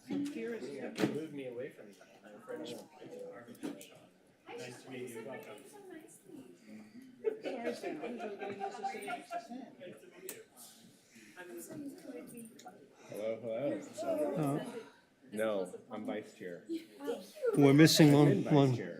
Moved me away from that. I'm afraid I won't play the architect, Sean. Nice to meet you. Welcome. Sorry, Sam. I'm just getting used to sitting next to Sam. Nice to meet you. Hello. No, I'm vice chair. We're missing Been one. vice chair.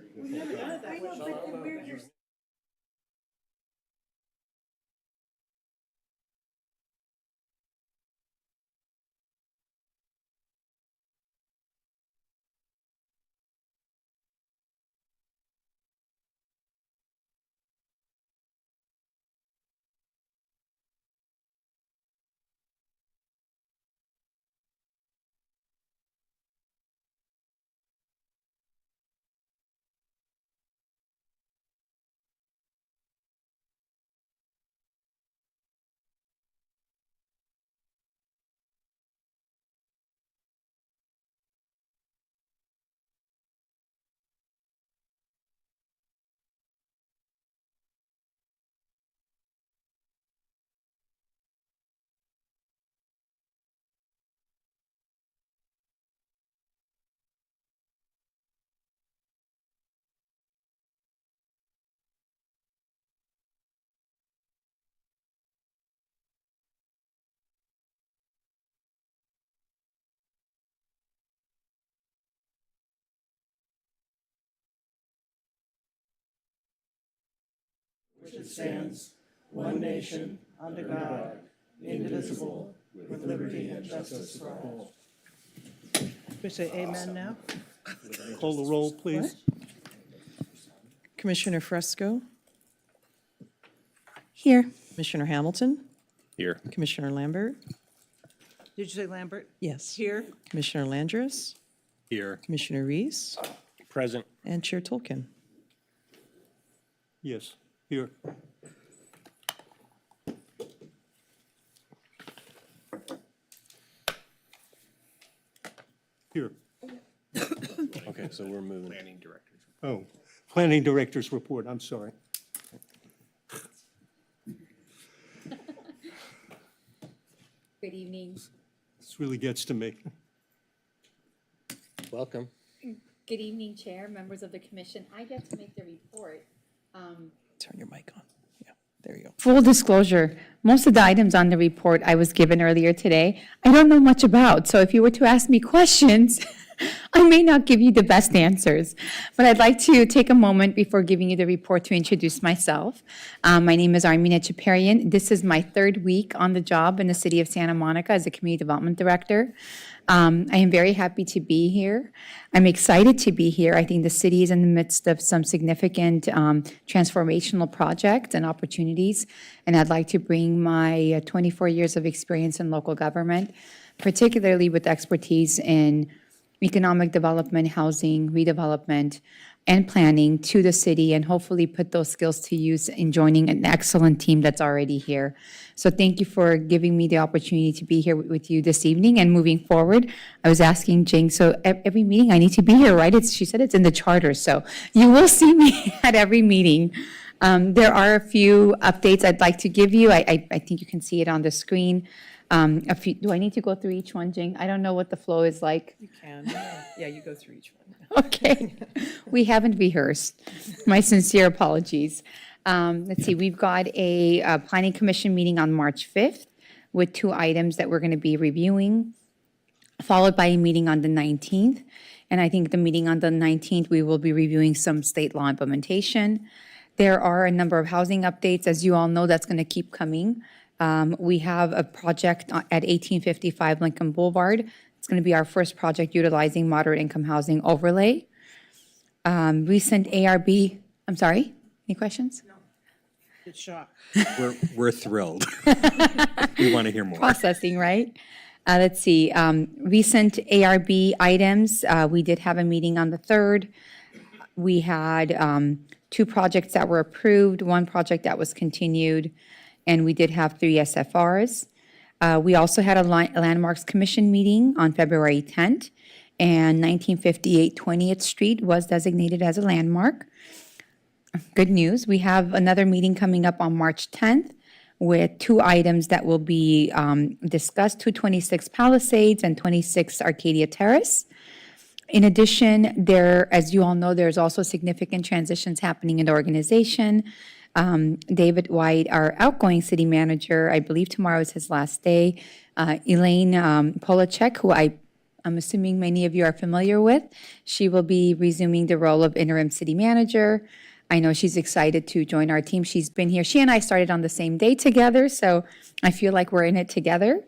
which it stands, one nation, under God, indivisible, with liberty and justice for all. We say amen now. Call the roll, please. Commissioner Fresco, Here. Commissioner Hamilton, Here. Commissioner Lambert, Did you say Lambert? yes, Here? Commissioner Landris, Here. Commissioner Reese, Present. and Chair Tolkien. Yes, here. Here. Okay, so we're moving. Planning directors. Oh, Planning Director's report, I'm sorry. Good evening. This really gets to me. Welcome. Good evening, Chair, members of the commission. I get to make the report. Turn your mic on. Yeah, there you go. Full disclosure, most of the items on the report I was given earlier today, I don't know much about. So if you were to ask me questions, I may not give you the best answers. But I'd like to take a moment before giving you the report to introduce myself. My name is Armina Chaparian. This is my third week on the job in the city of Santa Monica as a community development director. I am very happy to be here. I'm excited to be here. I think the city is in the midst of some significant transformational projects and opportunities, and I'd like to bring my 24 years of experience in local government, particularly with expertise in economic development, housing, redevelopment, and planning to the city, and hopefully put those skills to use in joining an excellent team that's already here. So thank you for giving me the opportunity to be here with you this evening and moving forward. I was asking Jing, so every meeting I need to be here, right? She said it's in the charter, so you will see me at every meeting. There are a few updates I'd like to give you. I think you can see it on the screen. Do I need to go through each one, Jing? I don't know what the flow is like. You can. Yeah, you go through each one. Okay, we haven't rehearsed. My sincere apologies. Let's see, we've got a planning commission meeting on March 5th with 2 items that we're going to be reviewing, followed by a meeting on the 19th. And I think the meeting on the 19th, we will be reviewing some state law implementation. There are a number of housing updates. As you all know, that's going to keep coming. We have a project at 1855 Lincoln Boulevard. It's going to be our first project utilizing moderate income housing overlay. Recent ARB, I'm sorry, any questions? Good shot. We're thrilled. We want to hear more. Processing, right? Let's see, recent ARB items, we did have a meeting on the 3rd. We had 2 projects that were approved, 1 project that was continued, and we did have 3 SFRs. We also had a Landmarks Commission meeting on February 10th, and 1958 20th Street was designated as a landmark. Good news, we have another meeting coming up on March 10th with 2 items that will be discussed, 226 Palisades and 26 Arcadia Terrace. In addition, as you all know, there's also significant transitions happening in the organization. David White, our outgoing city manager, I believe tomorrow is his last day. Elaine Polacek, who I'm assuming many of you are familiar with, she will be resuming the role of interim city manager. I know she's excited to join our team. She's been here. She and I started on the same day together, so I feel like we're in it together.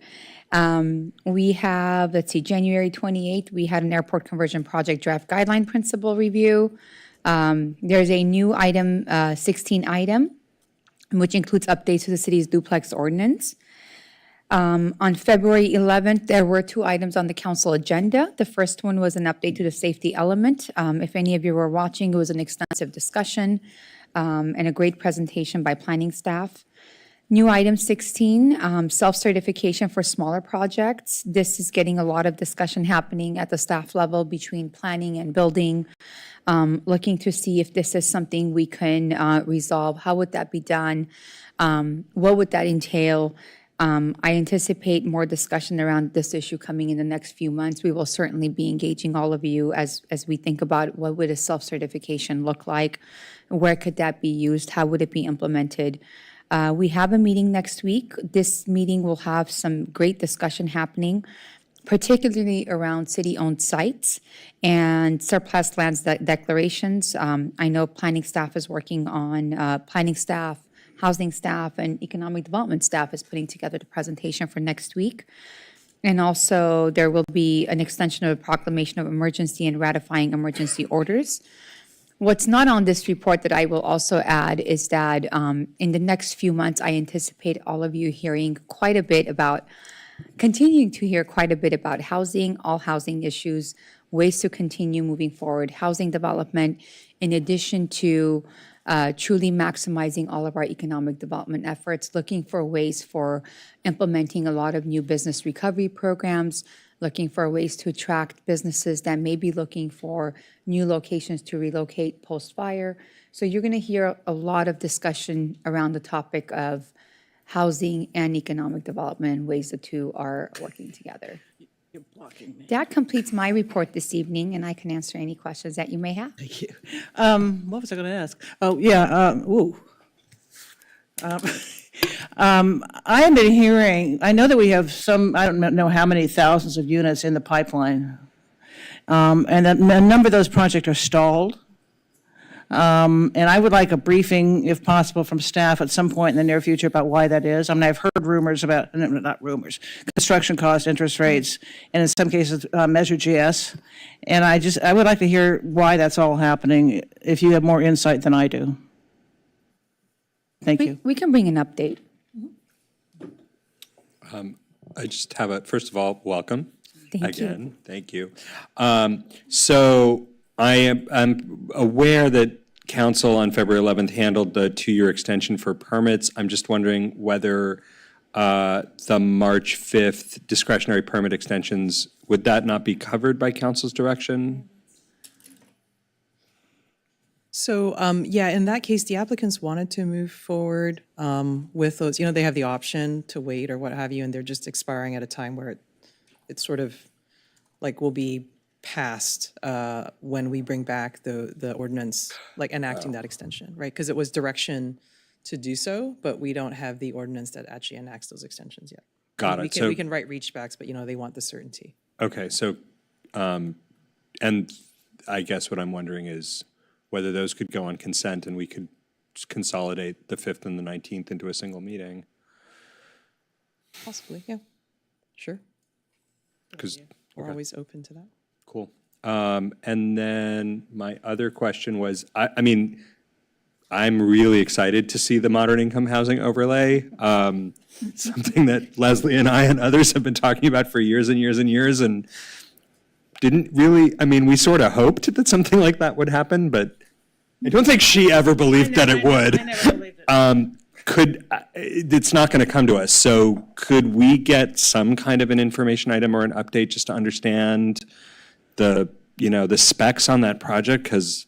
We have, January 28th, we had an airport conversion project draft guideline principle review. There's a new item, 16 item, which includes updates to the city's duplex ordinance. On February 11th, there were 2 items on the council agenda. The first one was an update to the safety element. If any of you were watching, it was an extensive discussion and a great presentation by planning staff. New item 16, self-certification for smaller projects. This is getting a lot of discussion happening at the staff level between planning and building, looking to see if this is something we can resolve. How would that be done? What would that entail? I anticipate more discussion around this issue coming in the next few months. We will certainly be engaging all of you as we think about what would a self-certification look like, where could that be used, how would it be implemented. We have a meeting next week. This meeting will have some great discussion happening, particularly around city-owned sites and surplus lands declarations. I know planning staff is working on, housing staff, and economic development staff is putting together the presentation for next week. And also, there will be an extension of a proclamation of emergency and ratifying emergency orders. What's not on this report that I will also add is that in the next few months, I anticipate all of you continuing to hear quite a bit about housing, all housing issues, ways to continue moving forward, housing development, in addition to truly maximizing all of our economic development efforts, looking for ways for implementing a lot of new business recovery programs, looking for ways to attract businesses that may be looking for new locations to relocate post-fire. So you're going to hear a lot of discussion around the topic of housing and economic development and ways the two are working together. You're blocking me. That completes my report this evening, and I can answer any questions that you may have. Thank you. What was I going to ask? Oh, yeah, I have been hearing, I know that we have some, I don't know how many thousands of units in the pipeline, and that a number of those projects are stalled. And I would like a briefing, if possible, from staff at some point in the near future about why that is. I mean, I've heard rumors about, not rumors, construction costs, interest rates, and in some cases, Measure GS. And I would like to hear why that's all happening, if you have more insight than I do. Thank you. We can bring an update. I just have first of all, welcome. Thank you. Again, thank you. So I'm aware that council on February 11th handled the 2-year extension for permits. I'm just wondering whether the March 5th discretionary permit extensions, would that not be covered by council's direction? So, yeah, in that case, the applicants wanted to move forward with those, they have the option to wait or what have you, and they're just expiring at a time where it's sort of like will be passed when we bring back the ordinance, like enacting that extension, right? Because it was direction to do so, but we don't have the ordinance that actually enacts those extensions yet. Got We it. can, we can write reach backs, but they want the certainty. Okay, so, and I guess what I'm wondering is whether those could go on consent and we could just consolidate the 5th and the 19th into a single meeting. Possibly, yeah. Sure. Because, We're always open to that. cool. And then my other question was, I mean, I'm really excited to see the moderate income housing overlay. Something that Leslie and I and others have been talking about for years and years and years, and didn't really, I mean, we sort of hoped that something like that would happen, but I don't think she ever believed that it would. I never believed it. It's not going to come to us, so could we get some kind of an information item or an update just to understand the specs on that project? Because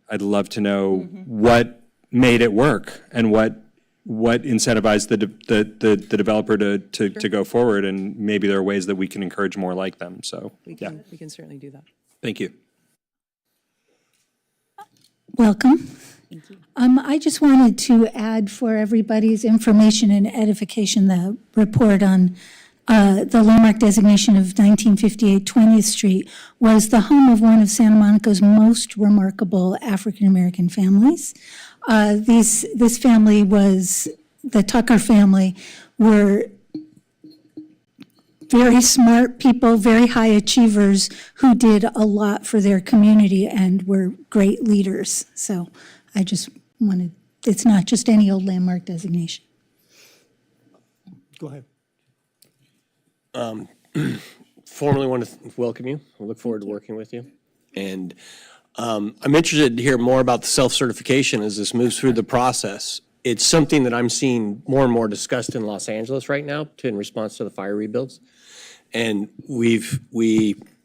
I'd love to know what made it work and what what incentivized the developer to go forward, and maybe there are ways that we can encourage more like them, so, We yeah, can certainly do that. thank you. Welcome. I just wanted to add for everybody's information and edification, the report on the landmark designation of 1958 20th Street was the home of one of Santa Monica's most remarkable African-American families. This family was, the Tucker family, were very smart people, very high achievers who did a lot for their community and were great leaders. So I just wanted, it's not just any old landmark designation. Go ahead. Formally want to welcome you. I look forward to working with you. And I'm interested to hear more about the self-certification as this moves through the process. It's something that I'm seeing more and more discussed in Los Angeles right now in response to the fire rebuilds. And we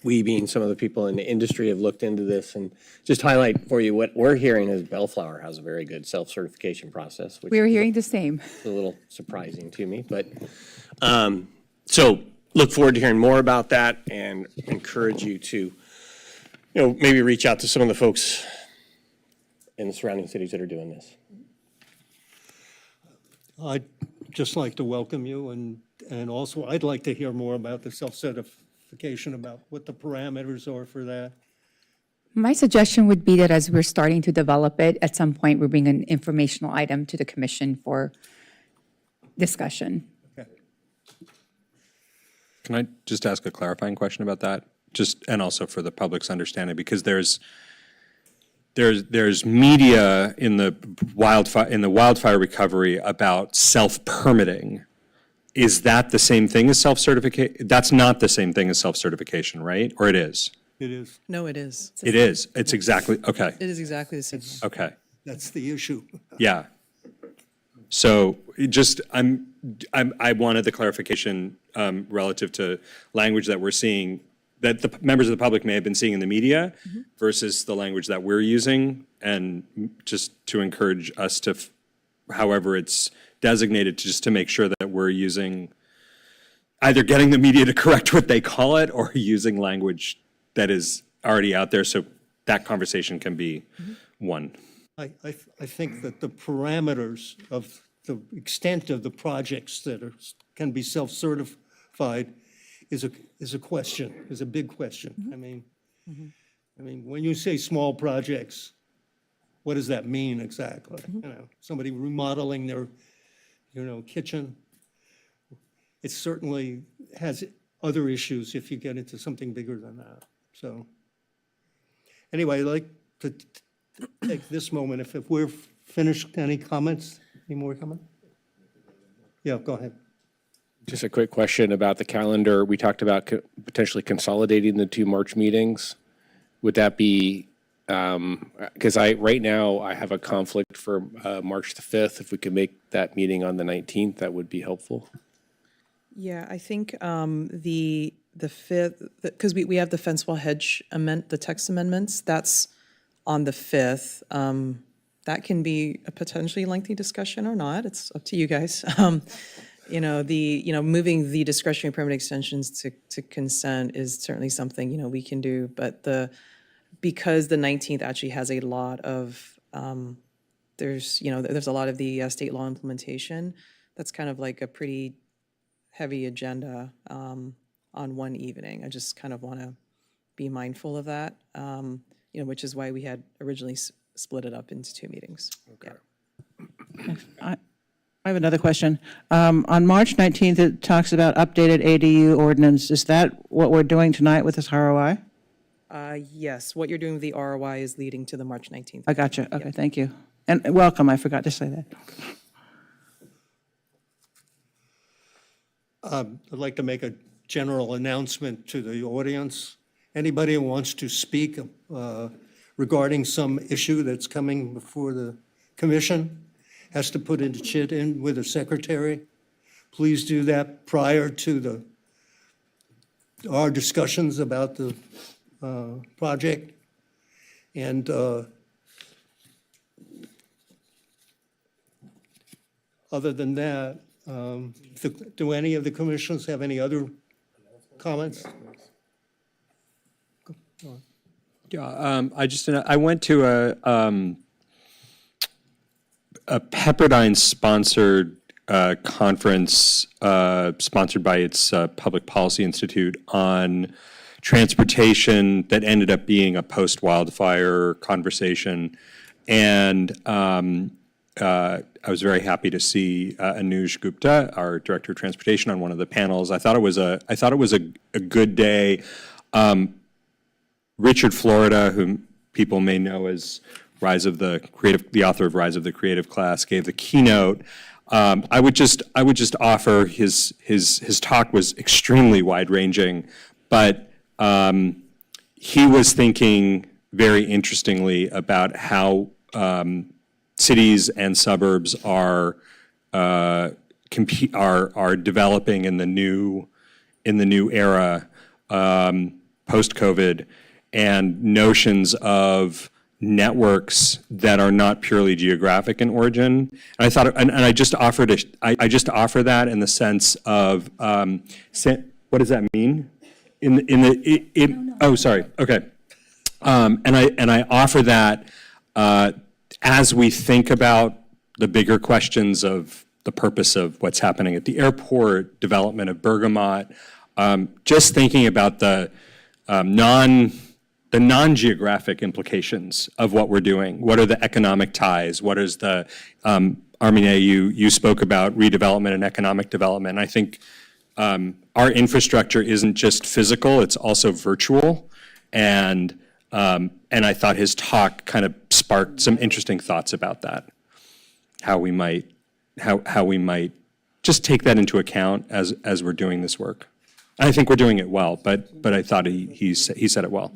being some of the people in the industry have looked into this, and just highlight for you what we're hearing is Bellflower has a very good self-certification process, which We're hearing the same. is a little surprising to me, but, so look forward to hearing more about that and encourage you to, maybe reach out to some of the folks in the surrounding cities that are doing this. I'd just like to welcome you, and also I'd like to hear more about the self-certification, about what the parameters are for that. My suggestion would be that as we're starting to develop it, at some point, we bring an informational item to the commission for discussion. Okay. Can I just ask a clarifying question about that? Just, and also for the public's understanding, because there's media in the wildfire recovery about self-permitting. Is that the same thing as self-certification? That's not the same thing as self-certification, right? Or it is? It is, No, it is. It is. It's exactly, okay, It is exactly the same. okay. that's the issue. Yeah. So it just, I wanted the clarification relative to language that we're seeing, that the members of the public may have been seeing in the media versus the language that we're using, and just to encourage us to, however it's designated, just to make sure that we're using, either getting the media to correct what they call it or using language that is already out there, so that conversation can be one. I think that the parameters of the extent of the projects that can be self-certified is a question, is a big question. I mean, when you say small projects, what does that mean exactly? Somebody remodeling their, kitchen. It certainly has other issues if you get into something bigger than that. So anyway, I'd like to take this moment, if we're finished, any comments? Any more comments? Yeah, go ahead. Just a quick question about the calendar. We talked about potentially consolidating the two March meetings. Would that be, because right now I have a conflict for March the 5th. If we could make that meeting on the 19th, that would be helpful. Yeah, I think the 5th, because we have the fence wall hedge the text amendments, that's on the 5th. That can be a potentially lengthy discussion or not. It's up to you guys. Moving the discretionary permit extensions to consent is certainly something, we can do. But because the 19th actually has a lot of, there's a lot of the state law implementation, that's kind of like a pretty heavy agenda on one evening. I just kind of want to be mindful of that, which is why we had originally split it up into two meetings. Okay. I have another question. On March 19th, it talks about updated ADU ordinance. Is that what we're doing tonight with this ROI? Yes, what you're doing with the ROI is leading to the March 19th. I got you. Okay, thank you. And welcome, I forgot to say that. I'd like to make a general announcement to the audience. Anybody who wants to speak regarding some issue that's coming before the commission has to put a chit in with the secretary. Please do that prior to our discussions about the project. And Other than that, do any of the commissioners have any other comments? Yeah, I went to a Pepperdine-sponsored conference sponsored by its Public Policy Institute on transportation that ended up being a post-wildfire conversation. And I was very happy to see Anuj Gupta, our Director of Transportation, on one of the panels. I thought it was a good day. Richard Florida, whom people may know as the author of Rise of the Creative Class, gave the keynote. I would just offer his talk was extremely wide-ranging, but he was thinking very interestingly about how cities and suburbs are developing in the new era post-COVID, and notions of networks that are not purely geographic in origin. And I thought, and I just offer that in the sense of, what does that mean? Oh, sorry. Okay. And I offer that as we think about the bigger questions of the purpose of what's happening at the airport, development of Bergamot, just thinking about the non-geographic implications of what we're doing. What are the economic ties? What is the, Armine, you spoke about redevelopment and economic development. I think our infrastructure isn't just physical, it's also virtual. And I thought his talk kind of sparked some interesting thoughts about that, how we might just take that into account as we're doing this work. I think we're doing it well, but I thought he said it well.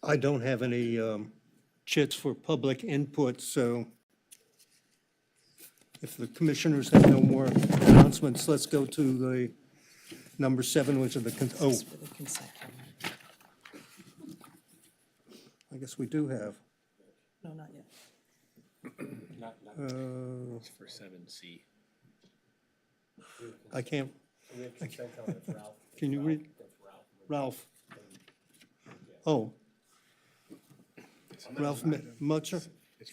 I don't have any chits for public input, so if the commissioners have no more announcements, let's go to the number 7, which is the, I guess we do have. No, not yet. For 7C. I can't. Can you read? Ralph. Oh. Ralph Mutcher?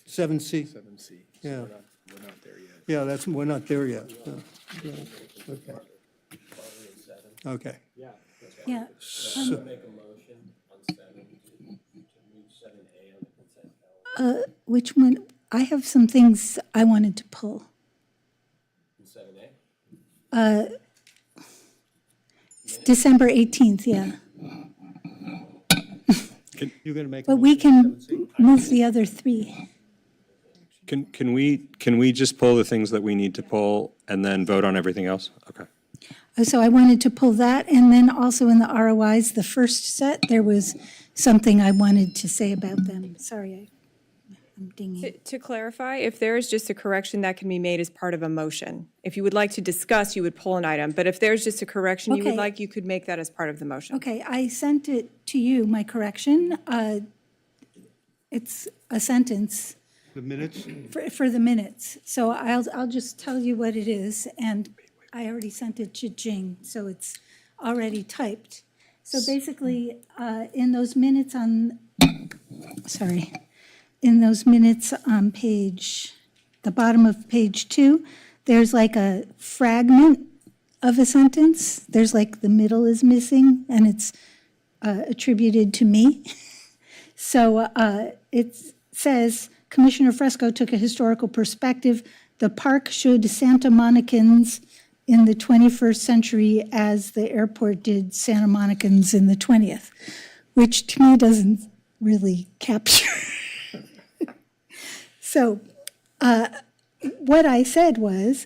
7C? 7C. Yeah. We're not there yet. Yeah, we're not there yet. Yeah. Okay. Okay. Yeah. So- Which one? I have some things I wanted to pull. 7A? December 18th, yeah. You're going to make. a But we motion, can move the other 3. Can we just pull the things that we need to pull and then vote on everything else? Okay. So I wanted to pull that, and then also in the ROIs, the first set, there was something I wanted to say about them. Sorry, I'm dinging. To clarify, if there is just a correction that can be made as part of a motion, if you would like to discuss, you would pull an item, but if there's just a correction you would Okay. like, you could make that as part of the motion. Okay, I sent it to you, my correction. It's a sentence The minutes? for the minutes. So I'll just tell you what it is, and I already sent it to Jing, so it's already typed. So basically, in those minutes on, in those minutes on the bottom of page 2, there's like a fragment of a sentence. There's like the middle is missing, and it's attributed to me. So it says, Commissioner Fresco took a historical perspective. The park showed Santa Monicans in the 21st century as the airport did Santa Monicans in the 20th, which to me doesn't really capture. So what I said was,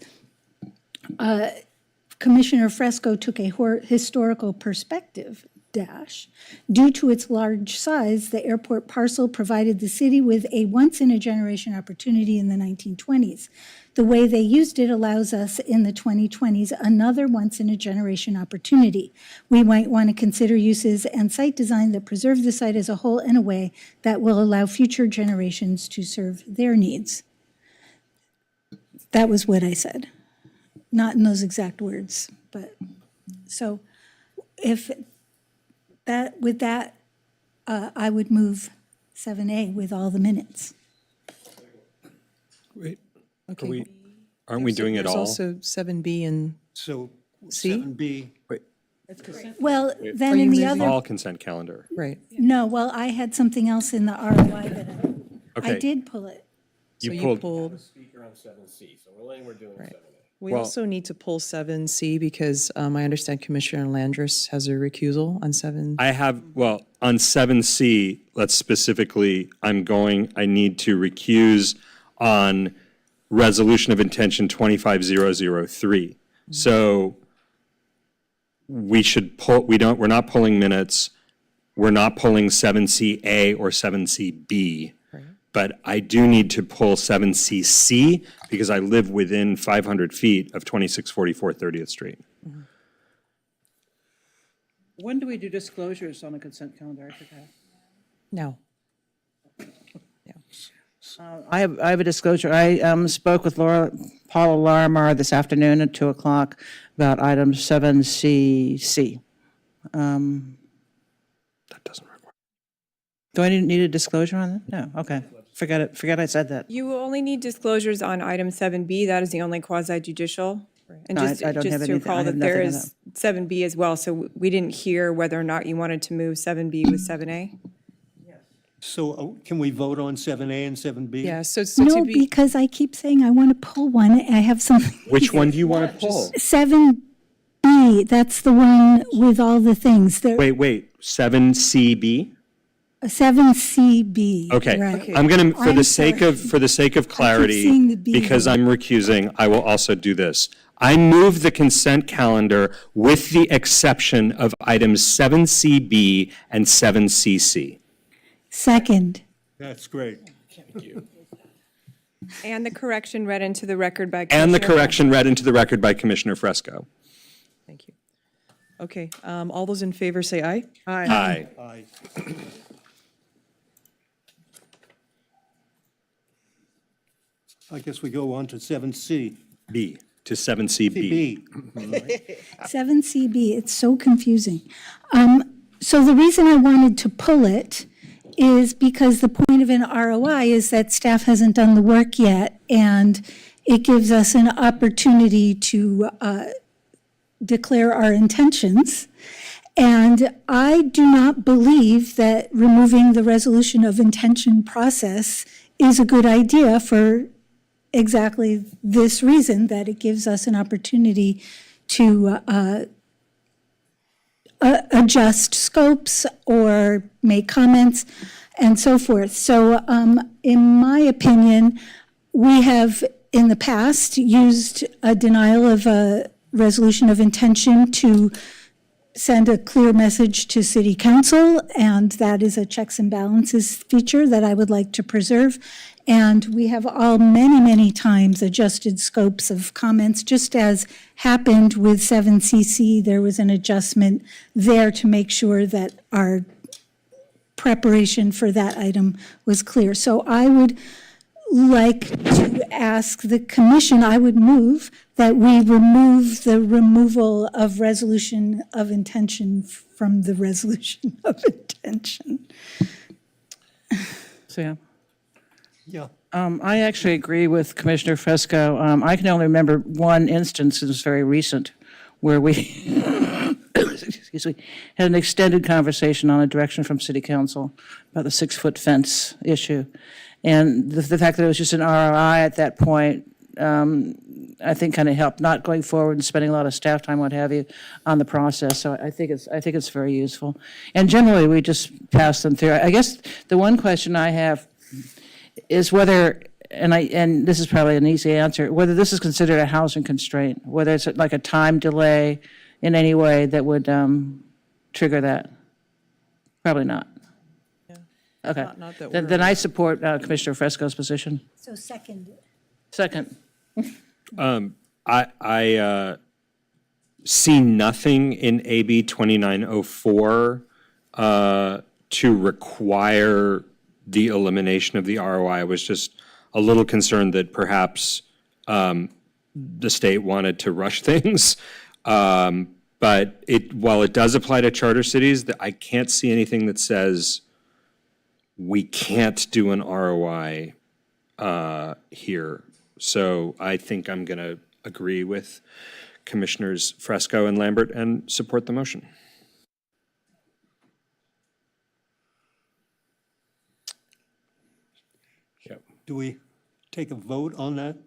Commissioner Fresco took a historical perspective, due to its large size, the airport parcel provided the city with a once-in-a-generation opportunity in the 1920s. The way they used it allows us in the 2020s another once-in-a-generation opportunity. We might want to consider uses and site design that preserve the site as a whole in a way that will allow future generations to serve their needs. That was what I said. Not in those exact words, but, so if that, with that, I would move 7A with all the minutes. Wait, Okay. aren't we doing it There's all? also 7B and So C? 7B, Well, then Are you in the moving? other, All consent calendar. right. no, well, I had something else in the ROI that I Okay. did pull it. So You you pulled, pulled. Speaker on 7C, so we're doing 7A. We Well- also need to pull 7C because I understand Commissioner Landris has a recusal on 7. I have, well, on 7C, let's specifically, I need to recuse on resolution of intention 25003. So we should pull, we're not pulling minutes, we're not pulling 7CA or 7CB. But I do need to pull 7CC because I live within 500 feet of 2644 30th Street. When do we do disclosures on the consent calendar? I forgot. No. I have a disclosure. I spoke with Paula Larimar this afternoon at 2 o'clock about item 7CC. That doesn't require. Do I need a disclosure on that? No, okay. Forget it, forget I said that. You will only need disclosures on item 7B. That is the only quasi judicial. And No, I just don't have to anything- I recall have that there nothing on is 7B as well, so we didn't hear whether or not you wanted to move 7B with 7A. so can we vote on 7A and 7B? Yeah, so to No, be, because I keep saying I want to pull one. I have something. Which one do you want to pull? 7B, that's the one with all the things. There, Wait, 7CB? 7CB. Okay, right. I'm gonna, for I'm the sake sorry. of clarity, seeing the B because there. I'm recusing, I will also do this. I move the consent calendar with the exception of items 7CB and 7CC. Second. That's great. And the correction read into the record by And the Commissioner- correction read into the record by Commissioner Fresco. thank you. Okay, all those in favor say aye. Aye. Aye. I guess we go on to 7C. B to 7CB. B. 7CB, it's so confusing. So the reason I wanted to pull it is because the point of an ROI is that staff hasn't done the work yet, and it gives us an opportunity to declare our intentions. And I do not believe that removing the resolution of intention process is a good idea for exactly this reason, that it gives us an opportunity to adjust scopes or make comments and so forth. So in my opinion, we have in the past used a denial of a resolution of intention to send a clear message to City Council, and that is a checks and balances feature that I would like to preserve. And we have all many times adjusted scopes of comments, just as happened with 7CC. There was an adjustment there to make sure that our preparation for that item was clear. So I would like to ask the commission, I would move that we remove the removal of resolution of intention from the resolution of intention. So, yeah. Yeah. I actually agree with Commissioner Fresco. I can only remember one instance, it was very recent, where we, excuse me, had an extended conversation on a direction from City Council about the 6-foot fence issue. And the fact that it was just an ROI at that point, I think kind of helped, not going forward and spending a lot of staff time, what have you, on the process. So I think it's very useful. And generally, we just pass them through. I guess the one question I have is whether, and this is probably an easy answer, whether this is considered a housing constraint, whether it's like a time delay in any way that would trigger that. Probably not. Okay. Not that Then I support Commissioner Fresco's position. So second. Second. I see nothing in AB 2904 to require the elimination of the ROI. I was just a little concerned that perhaps the state wanted to rush things. But while it does apply to charter cities, I can't see anything that says we can't do an ROI here. So I think I'm going to agree with Commissioners Fresco and Lambert and support the motion. Do we take a vote on that?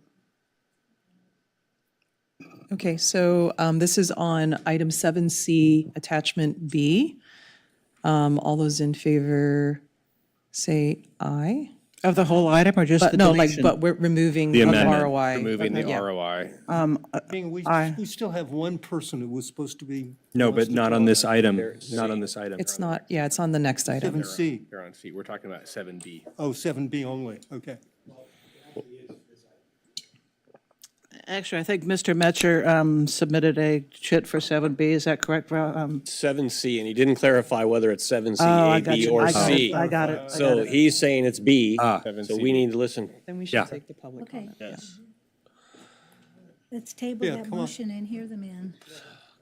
Okay, so this is on item 7C, attachment B. All those in favor say aye. Of the whole item or just But the no, deletion? but we're removing The the amendment. ROI. Removing the Yeah. ROI. I mean, Aye. we still have one person who was supposed to be. No, but not on this item, not on this item. It's not, yeah, it's on the next item. 7C, They're on C. We're talking about 7B. oh, 7B only, okay. Actually, I think Mr. Metcher submitted a chit for 7B, is that correct? 7C, and he didn't clarify whether it's 7C, Oh, I A, got B, you. or I got C. it. I got it. So he's saying it's B, so 7C. we need to listen. Then we Yeah. should take the public Okay. comment. yeah. Let's table Yeah, that come on. motion and hear them in.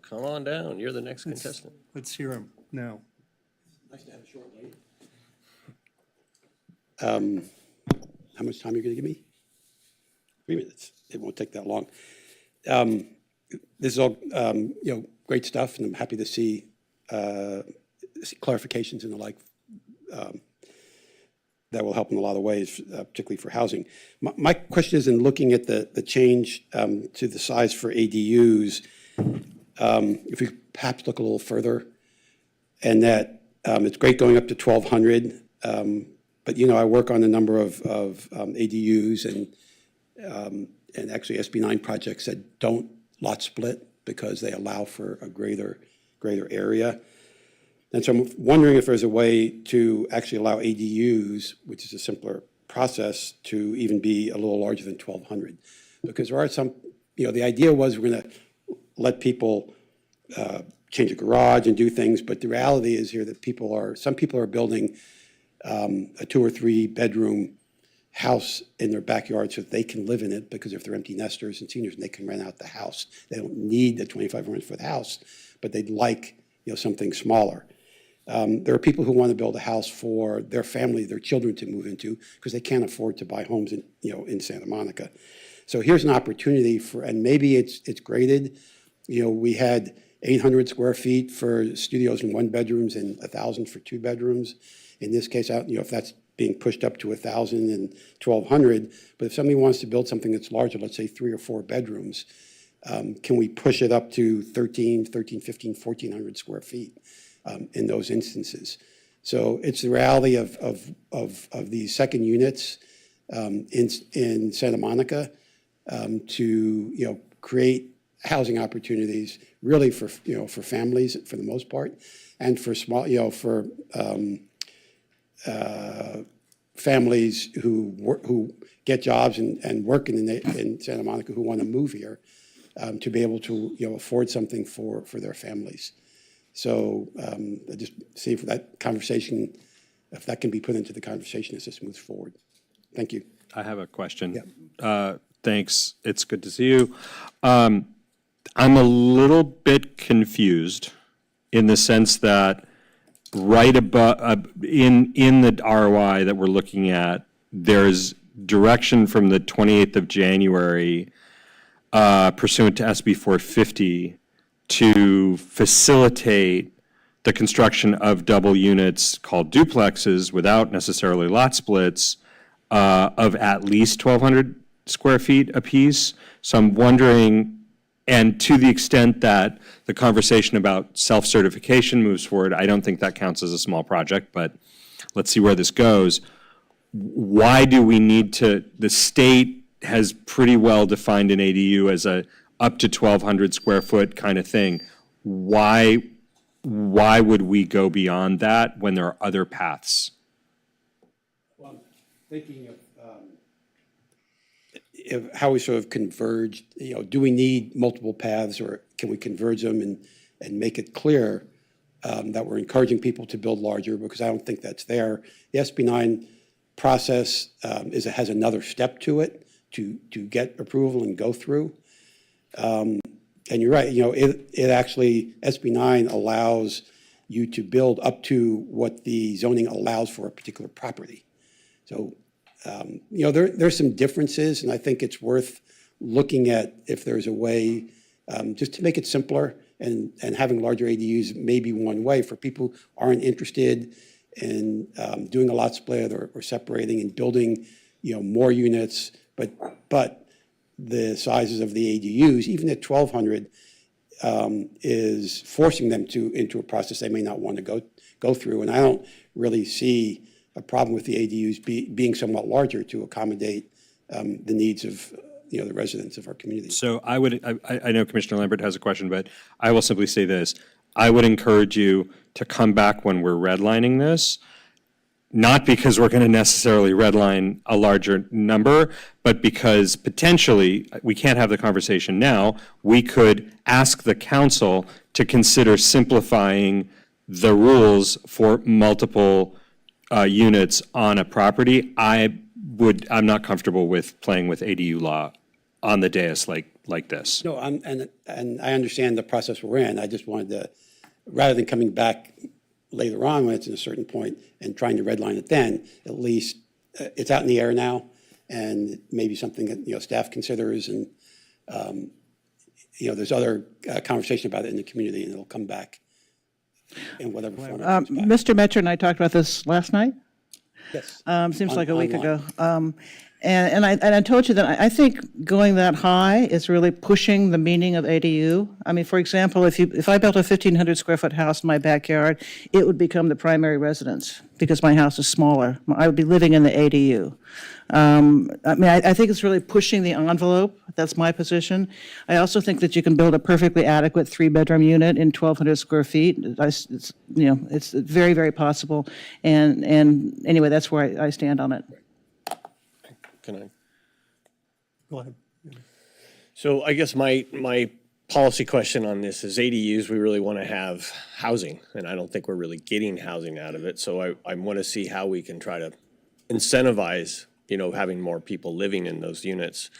Come on down, you're the next contestant. Let's hear him now. How much time are you going to give me? 3 minutes. It won't take that long. This is all, great stuff, and I'm happy to see clarifications and the like that will help in a lot of ways, particularly for housing. My question is, in looking at the change to the size for ADUs, if we could perhaps look a little further, and that it's great going up to 1,200, but, I work on a number of ADUs, and actually SB 9 projects that don't lot split because they allow for a greater area. And so I'm wondering if there's a way to actually allow ADUs, which is a simpler process, to even be a little larger than 1,200. Because there are some, the idea was we're going to let people change a garage and do things, but the reality is here that some people are building a 2 or 3 bedroom house in their backyard so that they can live in it, because if they're empty nesters and seniors, and they can rent out the house. They don't need the 2,500-foot house, but they'd like, something smaller. There are people who want to build a house for their family, their children to move into, because they can't afford to buy homes in Santa Monica. So here's an opportunity and maybe it's graded. We had 800 square feet for studios and 1 bedrooms and 1,000 for 2 bedrooms. In this case, if that's being pushed up to 1,000 and 1,200, but if somebody wants to build something that's larger, let's say 3 or 4 bedrooms, can we push it up to 15, 1,400 square feet in those instances? So it's the reality of these second units in Santa Monica to create housing opportunities really for families for the most part, and for small families who get jobs and work in Santa Monica who want to move here to be able to afford something for their families. So I just see if that conversation, if that can be put into the conversation as this moves forward. Thank you. I have a question. Thanks. It's good to see you. I'm a little bit confused in the sense that right above, in the ROI that we're looking at, there's direction from the 28th of January pursuant to SB 450 to facilitate the construction of double units called duplexes without necessarily lot splits of at least 1,200 square feet apiece. So I'm wondering, and to the extent that the conversation about self-certification moves forward, I don't think that counts as a small project, but let's see where this goes. Why do we need to, the state has pretty well defined an ADU as a up to 1,200 square foot kind of thing. Why would we go beyond that when there are other paths? Thinking of, how we sort of converge, do we need multiple paths, or can we converge them and make it clear that we're encouraging people to build larger, because I don't think that's there. The SB9 process has another step to it to get approval and go through. And you're right, it actually, SB9 allows you to build up to what the zoning allows for a particular property. So, there's some differences, and I think it's worth looking at if there's a way just to make it simpler, and having larger ADUs may be one way for people who aren't interested in doing a lot split or separating and building, more units, but the sizes of the ADUs, even at 1,200, is forcing them into a process they may not want to go through. And I don't really see a problem with the ADUs being somewhat larger to accommodate the needs of the residents of our community. So I know Commissioner Lambert has a question, but I will simply say this. I would encourage you to come back when we're redlining this, not because we're going to necessarily redline a larger number, but because potentially, we can't have the conversation now, we could ask the council to consider simplifying the rules for multiple units on a property. I'm not comfortable with playing with ADU law on the dais like this. No, and I understand the process we're in. I just wanted to, rather than coming back later on when it's in a certain point and trying to redline it then, at least it's out in the air now, and maybe something that, staff considers, and, there's other conversation about it in the community, and it'll come back in whatever form it comes back. Mr. Metro and I talked about this last night. Yes. Seems like a week Online. ago. And I told you that I think going that high is really pushing the meaning of ADU. I mean, for example, if I built a 1,500 square foot house in my backyard, it would become the primary residence because my house is smaller. I would be living in the ADU. I think it's really pushing the envelope. That's my position. I also think that you can build a perfectly adequate 3-bedroom unit in 1,200 square feet. It's very, very possible. And anyway, that's where I stand on it. Can I? Go ahead. So I guess my policy question on this is ADUs, we really want to have housing, and I don't think we're really getting housing out of it. So I want to see how we can try to incentivize, having more people living in those units.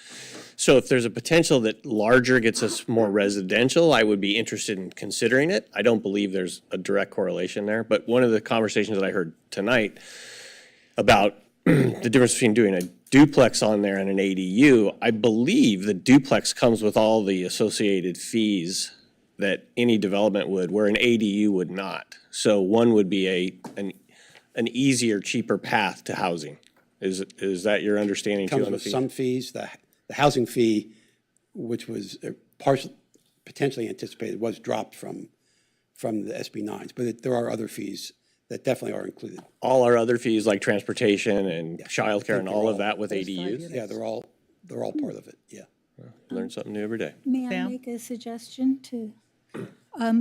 So if there's a potential that larger gets us more residential, I would be interested in considering it. I don't believe there's a direct correlation there, but one of the conversations that I heard tonight about the difference between doing a duplex on there and an ADU, I believe the duplex comes with all the associated fees that any development would, where an ADU would not. So one would be an easier, cheaper path to housing. Is that your understanding too Comes on the with fee? some fees. The housing fee, which was potentially anticipated, was dropped from the SB9s, but there are other fees that definitely are included. All our other fees like transportation and childcare and all of that with ADUs? Yeah, they're all part of it, yeah. Learn something new every day. May I Sam? make a suggestion to,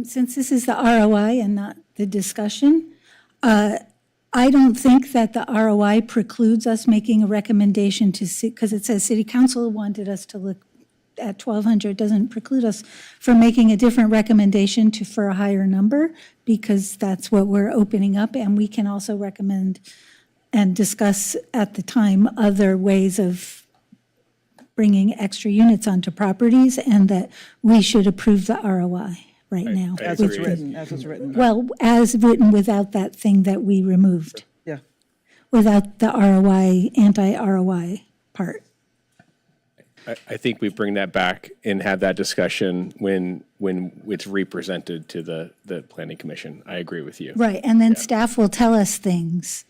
since this is the ROI and not the discussion, I don't think that the ROI precludes us making a recommendation to, because it says City Council wanted us to look at 1,200, doesn't preclude us from making a different recommendation for a higher number, because that's what we're opening up, and we can also recommend and discuss at the time other ways of bringing extra units onto properties, and that we should approve the ROI right now. As it's written. Well, as written without that thing that we removed, Yeah. without the ROI, anti-ROI part. I think we bring that back and have that discussion when it's represented to the planning commission. I agree with you. Right, and then staff will tell us things.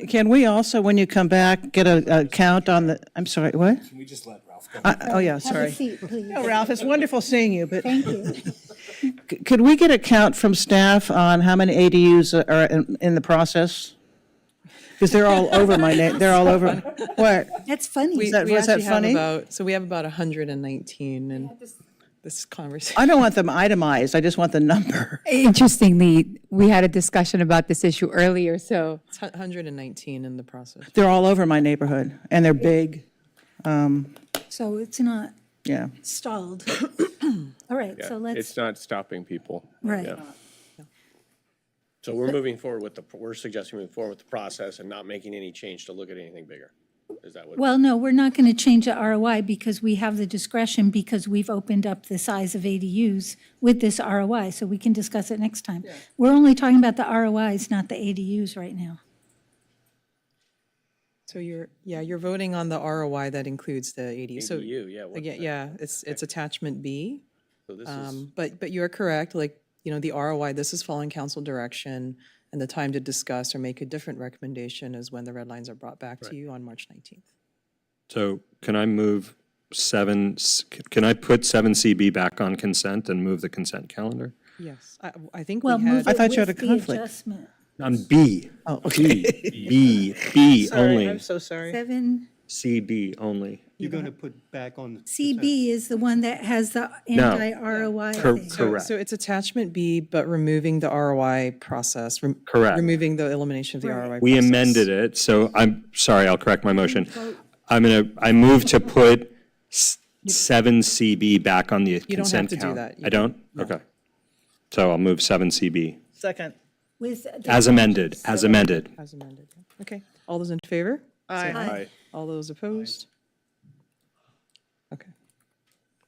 Can we also, when you come back, get a count on the, I'm sorry, what? Can we just let Ralph go? Oh, yeah, Have a sorry. seat, please. Oh, Ralph, it's wonderful seeing you, but Thank you. could we get a count from staff on how many ADUs are in the process? Because they're all over my name, they're all over, what? That's funny. Was that We actually have funny? we have about 119 in this conversation. I don't want them itemized, I just want the number. Interestingly, we had a discussion about this issue earlier, so It's 119 in the process. They're all over my neighborhood, and they're big. So it's not Yeah. stalled. All right, Yeah, so let's, it's not stopping people. right. Yeah. So we're moving forward with we're suggesting moving forward with the process and not making any change to look at anything bigger. Is that what? Well, no, we're not going to change the ROI because we have the discretion because we've opened up the size of ADUs with this ROI, so we can discuss it next time. We're only talking about the ROIs, not the ADUs right now. So you're voting on the ROI that includes the ADU. So ADU, yeah. what's again, that? yeah, it's attachment B. So this is, But you're correct, like, the ROI, this is following council direction, and the time to discuss or make a different recommendation is when the red lines are brought back to you on March 19th. So can I move can I put 7CB back on consent and move the consent calendar? Yes, I think we Well, move had, it thought you had with a the conflict. adjustment. On B. Oh, okay. B Sorry, only. I'm so sorry. CB only. You're going to put back on. CB is the one that has the anti-ROI thing. Correct. so it's attachment B, but removing the ROI process. Correct. Removing the elimination of the ROI process. We amended it, so I'm sorry, I'll correct my motion. I move to put 7CB back on the don't have consent to do count. that. You I don't? Okay. So I'll move 7CB Second. With the- as amended, as amended. As amended. Okay, all those in favor? Aye. All those opposed? Okay.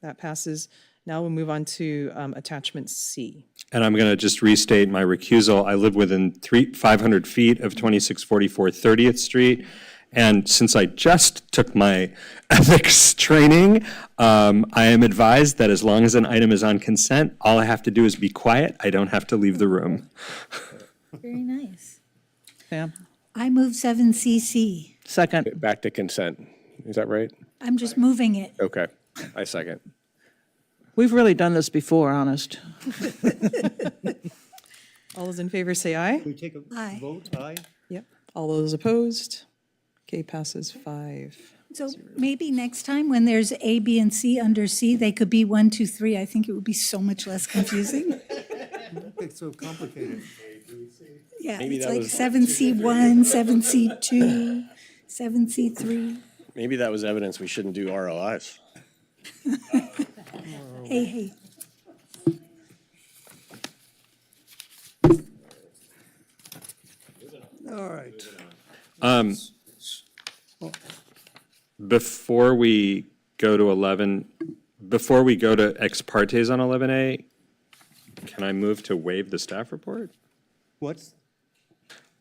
That passes. Now we'll move on to attachment C. And I'm going to just restate my recusal. I live within 500 feet of 2644 30th Street. And since I just took my ethics training, I am advised that as long as an item is on consent, all I have to do is be quiet. I don't have to leave the room. Very nice. Pam? I move 7CC. Second. Back to consent. Is that right? I'm just moving it. Okay. I second. We've really done this before, honest. All those in favor say aye. We take a Aye. vote, aye? Yep. All those opposed? Okay, passes 5. So maybe next time when there's A, B, and C under C, they could be 1, 2, 3. I think it would be so much less confusing. It's so complicated. Yeah, Maybe it's that like was- 7C1, 7C2, 7C3. maybe that was evidence we shouldn't do ROIs. Hey, hey. All right. Before we go to 11, before we go to ex partes on 11A, can I move to waive the staff report? What's,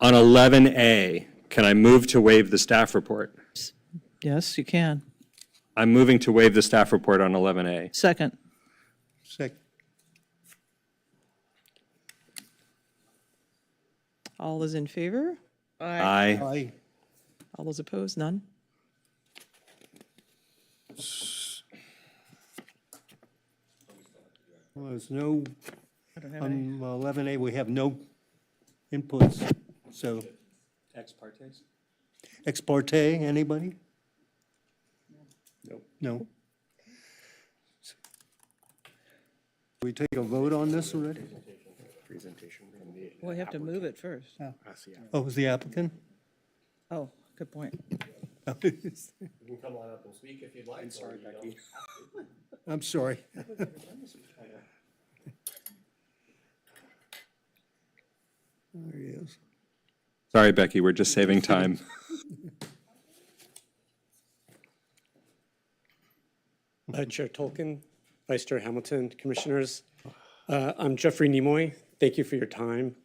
On 11A, can I move to waive the staff report? Yes, you can. I'm moving to waive the staff report on 11A. Second. All those in favor? Aye. aye. All those opposed? None? Well, there's no, on 11A, we have no inputs, so. Ex partes? Ex parte, anybody? No. We take a vote on this already? Well, you have to move it first. Oh, was the applicant? Oh, good point. You can come on up and speak if you'd like. Sorry, Becky. I'm sorry. There he is. Sorry, Becky, we're just saving time. Chair Tolkien, Vice Chair Hamilton, Commissioners. I'm Jeffrey Nimoy. Thank you for your time.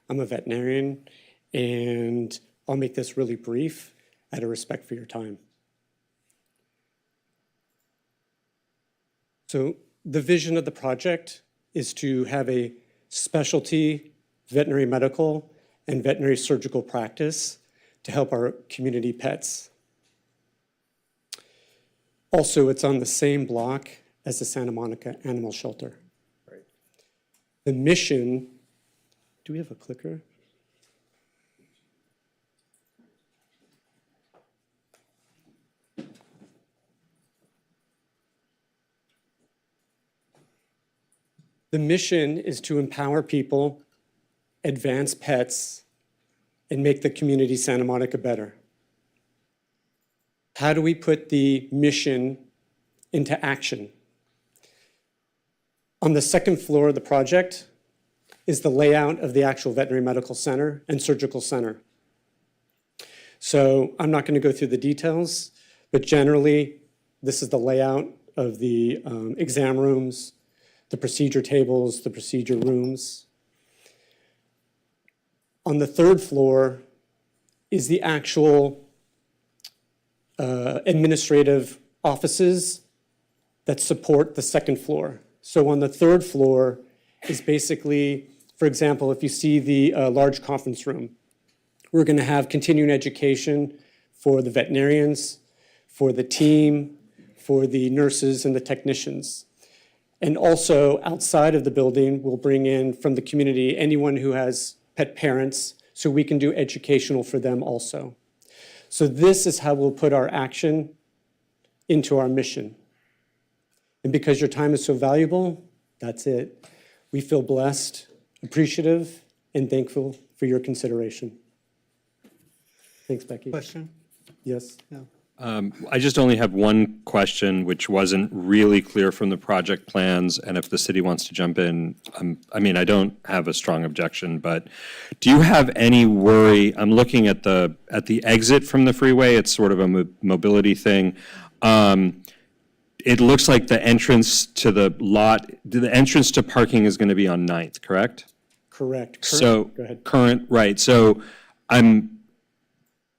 I'm a veterinarian, and I'll make this really brief out of respect for your time. So the vision of the project is to have a specialty veterinary medical and veterinary surgical practice to help our community pets. Also, it's on the same block as the Santa Monica Animal Shelter. Right. The mission, do we have a clicker? The mission is to empower people, advance pets, and make the community Santa Monica better. How do we put the mission into action. On the second floor of the project is the layout of the actual veterinary medical center and surgical center. So I'm not going to go through the details, but generally, this is the layout of the exam rooms, the procedure tables, the procedure rooms. On the third floor is the actual administrative offices that support the second floor. So on the third floor is basically, for example, if you see the large conference room, we're going to have continuing education for the veterinarians, for the team, for the nurses and the technicians. And also outside of the building, we'll bring in from the community anyone who has pet parents, so we can do educational for them also. So this is how we'll put our action into our mission. And because your time is so valuable, that's it. We feel blessed, appreciative, and thankful for your consideration. Thanks, Becky. Question? Yes? I just only have one question, which wasn't really clear from the project plans, and if the city wants to jump in, I mean, I don't have a strong objection, but do you have any worry? I'm looking at the exit from the freeway. It's sort of a mobility thing. It looks like the entrance to the lot, the entrance to parking is going to be on 9th, correct? Correct. So, Go ahead. right, so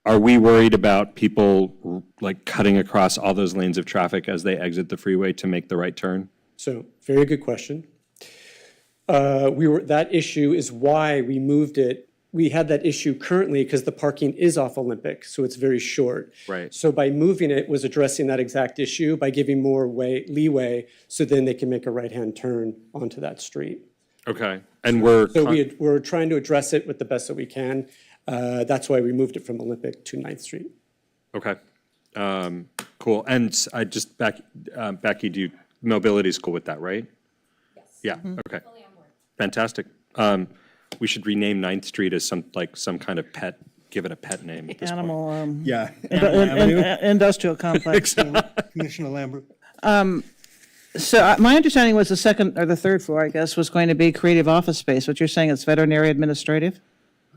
are we worried about people like cutting across all those lanes of traffic as they exit the freeway to make the right turn? So, very good question. That issue is why we moved it. We had that issue currently because the parking is off Olympic, so it's very short. Right. So by moving it was addressing that exact issue by giving more leeway, so then they can make a right-hand turn onto that street. Okay, and we're. So we're trying to address it with the best that we can. That's why we moved it from Olympic to 9th Street. Okay, cool. And I just, Becky, mobility's cool with that, right? Yes. Yeah, okay. Fantastic. We should rename 9th Street as some kind of pet, give it a pet name at this point. Animal, Yeah. industrial complex. Commissioner Lambert? So my understanding was the second or the third floor, I guess, was going to be creative office space. What you're saying is veterinary administrative?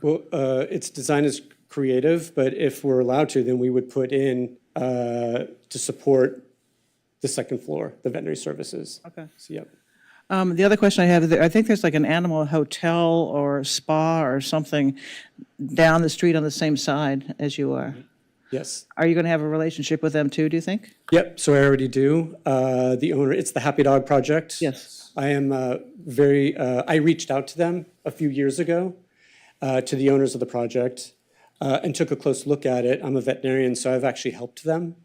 Well, its design is creative, but if we're allowed to, then we would put in to support the second floor, the veterinary services. Okay. So, yep. The other question I have, I think there's like an animal hotel or spa or something down the street on the same side as you are. Yes. Are you going to have a relationship with them too, do you think? Yep, so I already do. The owner, it's the Happy Dog Project. Yes. I am I reached out to them a few years ago, to the owners of the project, and took a close look at it. I'm a veterinarian, so I've actually helped them.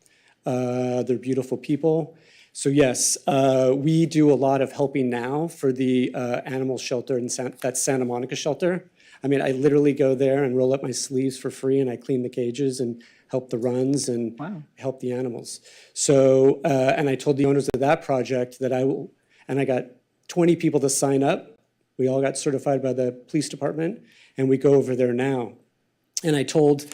They're beautiful people. So yes, we do a lot of helping now for the animal shelter, and that's Santa Monica Shelter. I mean, I literally go there and roll up my sleeves for free, and I clean the cages and help the runs and help the animals. So, and I told the owners of that project that I will, and I got 20 people to sign up. We all got certified by the police department, and we go over there now. And I told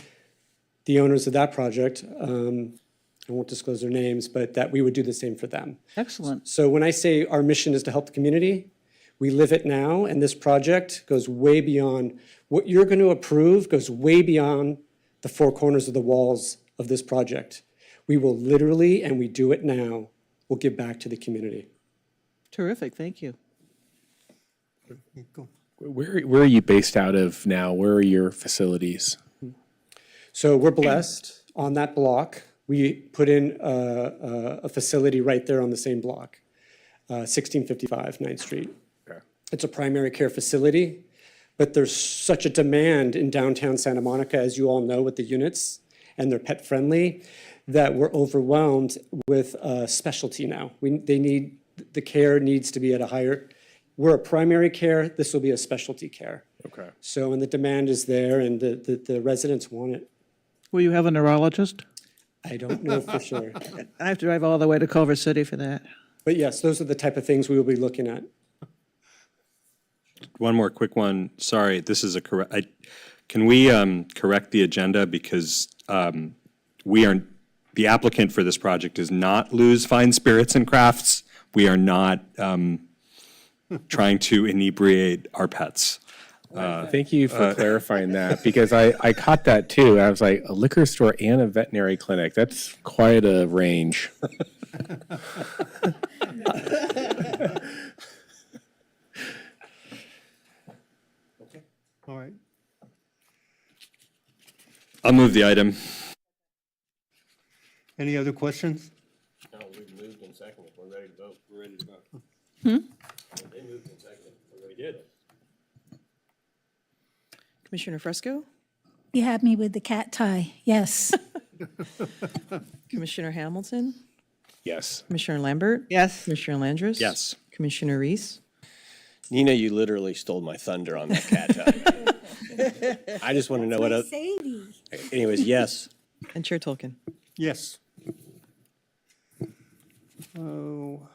the owners of that project, I won't disclose their names, but that we would do the same for them. Excellent. So when I say our mission is to help the community, we live it now, and this project goes way beyond, what you're going to approve goes way beyond the four corners of the walls of this project. We will literally, and we do it now, we'll give back to the community. Terrific, thank you. Where are you based out of now? Where are your facilities? So we're blessed on that block. We put in a facility right there on the same block, 1655 9th Street. Okay. It's a primary care facility, but there's such a demand in downtown Santa Monica, as you all know, with the units, and they're pet friendly, that we're overwhelmed with specialty now. The care needs to be at a higher, we're a primary care, this will be a specialty care. Okay. So, and the demand is there, and the residents want it. Will you have a neurologist? I don't know for sure. I have to drive all the way to Culver City for that. But yes, those are the type of things we will be looking at. One more quick one. Sorry, this is can we correct the agenda because we are the applicant for this project does not lose fine spirits and crafts. We are not trying to inebriate our pets. Thank you for clarifying that, because I caught that too. I was like, a liquor store and a veterinary clinic, that's quite a range. All right. I'll move the item. Any other questions? No, we've moved and seconded. We're ready to vote. We're ready to vote. Hmm? They moved and seconded. We did. Commissioner Fresco, You had me with the cat tie, yes. Commissioner Hamilton, Yes. Commissioner Lambert. Yes. Commissioner Landris. Yes. Commissioner Reese. Nina, you literally stole my thunder on that cat tie. I just want to know what, Sadie. anyways, yes. And Chair Tolkien. Yes. Oh,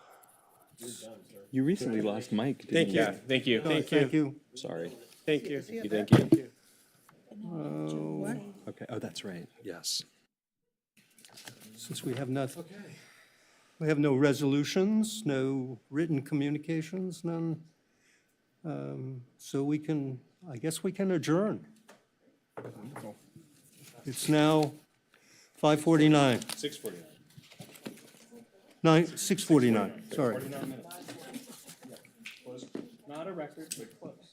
You recently lost Mike, didn't Thank you. Yeah, thank you. thank you. Sorry. Thank you. Thank you. Okay, oh, that's right, yes. Since we have nothing, we have no resolutions, no written communications, none. So we can, I guess we can adjourn. It's now 5:49. 6:49. 6:49, sorry. Not a record, but close.